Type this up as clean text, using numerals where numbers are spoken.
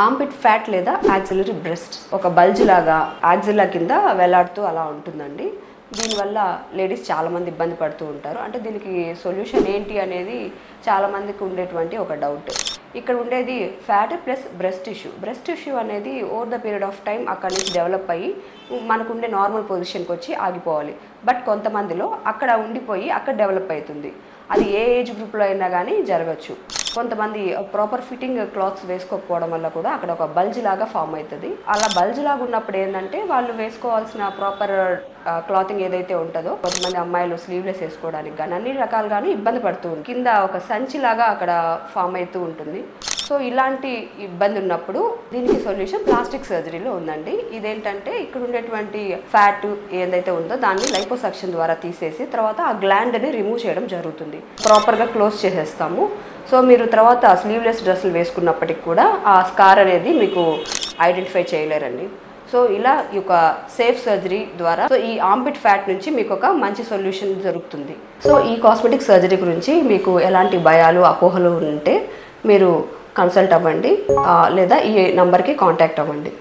ఆర్ంపిట్ fat లేదా auxiliary breast ఒక bulge లాగా యాక్సిలా కింద వేలాడుతూ అలా ఉంటుందండి. దీనివల్ల లేడీస్ చాలామంది ఇబ్బంది పడుతూ ఉంటారు. అంటే దీనికి సొల్యూషన్ ఏంటి అనేది చాలామందికి ఉండేటువంటి ఒక డౌట్. ఇక్కడ ఉండేది ఫ్యాట్ ప్లస్ బ్రెస్ట్ టిష్యూ అనేది over the period of time అక్కడి నుంచి డెవలప్ అయ్యి మనకుండే నార్మల్ పొజిషన్కి వచ్చి ఆగిపోవాలి. బట్ కొంతమందిలో అక్కడ ఉండిపోయి అక్కడ డెవలప్ అవుతుంది. అది ఏ ఏజ్ గ్రూప్లో అయినా కానీ జరగచ్చు. కొంతమంది ప్రాపర్ ఫిట్టింగ్ క్లాత్స్ వేసుకోకపోవడం వల్ల కూడా అక్కడ ఒక బల్జ్ లాగా ఫామ్ అవుతుంది. అలా బల్జ్ లాగా ఉన్నప్పుడు ఏంటంటే వాళ్ళు వేసుకోవాల్సిన ప్రాపర్ క్లాతింగ్ ఏదైతే ఉంటుందో, కొంతమంది అమ్మాయిలు స్లీవ్లెస్ వేసుకోవడానికి కానీ అన్ని రకాలుగానే ఇబ్బంది పడుతూ ఉంటుంది. కింద ఒక సంచి లాగా అక్కడ ఫామ్ అవుతూ ఉంటుంది. సో ఇలాంటి ఇబ్బంది ఉన్నప్పుడు దీనికి సొల్యూషన్ ప్లాస్టిక్ సర్జరీలో ఉందండి. ఇదేంటంటే ఇక్కడ ఉండేటువంటి ఫ్యాట్ ఏదైతే ఉందో దాన్ని లైపోసక్షన్ ద్వారా తీసేసి తర్వాత ఆ గ్లాండ్ని రిమూవ్ చేయడం జరుగుతుంది. ప్రాపర్గా క్లోజ్ చేసేస్తాము. సో మీరు తర్వాత స్లీవ్లెస్ డ్రెస్సులు వేసుకున్నప్పటికి కూడా ఆ స్కార్ అనేది మీకు ఐడెంటిఫై చేయలేరండి. సో ఇలా ఈ యొక్క సేఫ్ సర్జరీ ద్వారా సో ఈ ఆర్ంపిట్ ఫ్యాట్ నుంచి మీకు ఒక మంచి సొల్యూషన్ జరుగుతుంది. సో ఈ కాస్మెటిక్ సర్జరీ గురించి మీకు ఎలాంటి భయాలు అపోహలు ఉంటే మీరు కన్సల్ట్ అవ్వండి లేదా ఈ నంబర్కి కాంటాక్ట్ అవ్వండి.